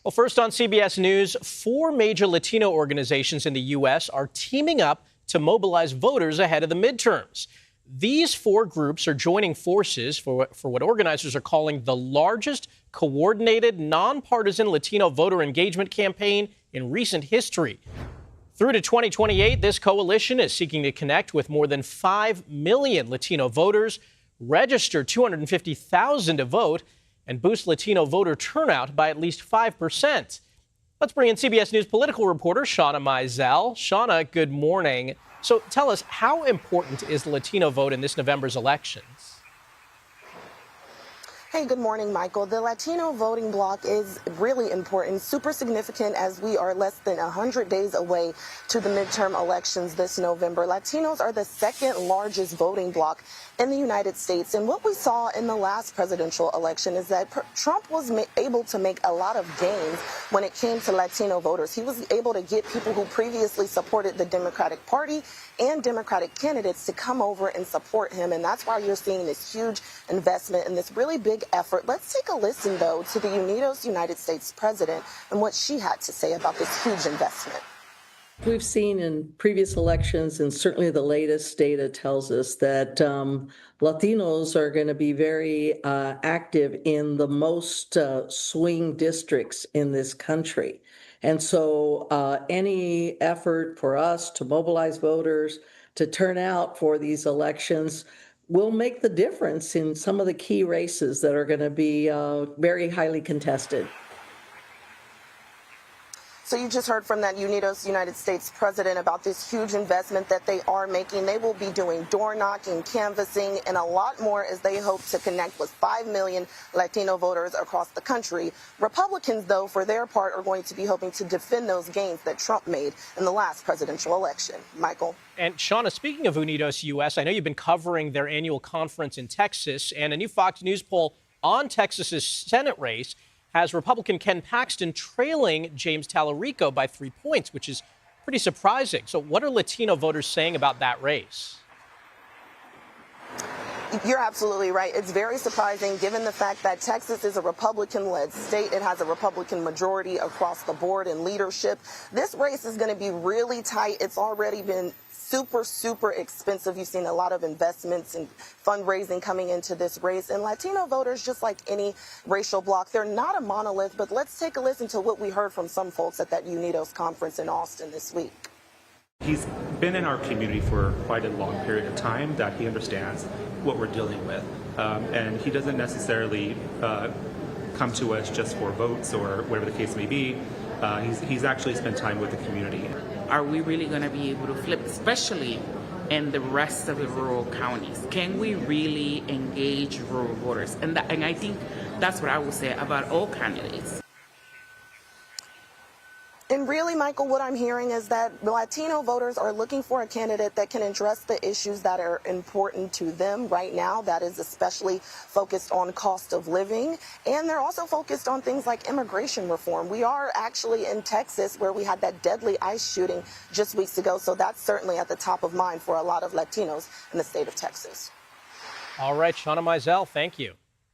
Well, first on CBS News, 4 major Latino organizations in the U.S. are teaming up to mobilize voters ahead of the midterms. These 4 groups are joining forces for what organizers are calling the largest coordinated, nonpartisan Latino voter engagement campaign in recent history. Through to 2028, this coalition is seeking to connect with more than 5 million Latino voters, register 250,000 to vote, and boost Latino voter turnout by at least 5%. Let's bring in CBS News political reporter Shawna Mizelle. Shawna, good morning. So tell us, how important is the Latino vote in this November's elections? Hey, good morning, Michael. The Latino voting bloc is really important, super significant as we are less than 100 days away to the midterm elections this November. Latinos are the second largest voting bloc in the United States. And what we saw in the last presidential election is that Trump was able to make a lot of gains when it came to Latino voters. He was able to get people who previously supported the Democratic Party and Democratic candidates to come over and support him. And that's why you're seeing this huge investment and this really big effort. Let's take a listen, though, to the Unidos United States president and what she had to say about this huge investment. We've seen in previous elections, and certainly the latest data tells us that Latinos are going to be very active in the most swing districts in this country. And so any effort for us to mobilize voters to turn out for these elections will make the difference in some of the key races that are going to be very highly contested. So you just heard from that Unidos United States president about this huge investment that they are making. They will be doing door knocking, canvassing, and a lot more as they hope to connect with 5 million Latino voters across the country. Republicans, though, for their part, are going to be hoping to defend those gains that Trump made in the last presidential election. Michael. And Shawna, speaking of Unidos US, I know you've been covering their annual conference in Texas, and a new Fox News poll on Texas's Senate race has Republican Ken Paxton trailing James Tallarico by 3 points, which is pretty surprising. So what are Latino voters saying about that race? You're absolutely right. It's very surprising given the fact that Texas is a Republican-led state. It has a Republican majority across the board in leadership. This race is going to be really tight. It's already been super expensive. You've seen a lot of investments and fundraising coming into this race. And Latino voters, just like any racial bloc, they're not a monolith. But let's take a listen to what we heard from some folks at that Unidos conference in Austin this week. He's been in our community for quite a long period of time, that he understands what we're dealing with. And he doesn't necessarily come to us just for votes or whatever the case may be. He's actually spent time with the community. Are we really going to be able to flip, especially in the rest of the rural counties? Can we really engage rural voters? And I think that's what I would say about all candidates. And really, Michael, what I'm hearing is that Latino voters are looking for a candidate that can address the issues that are important to them right now. That is especially focused on cost of living. And they're also focused on things like immigration reform. We are actually in Texas, where we had that deadly ICE shooting just weeks ago. So that's certainly at the top of mind for a lot of Latinos in the state of Texas. All right, Shawna Mizelle, thank you.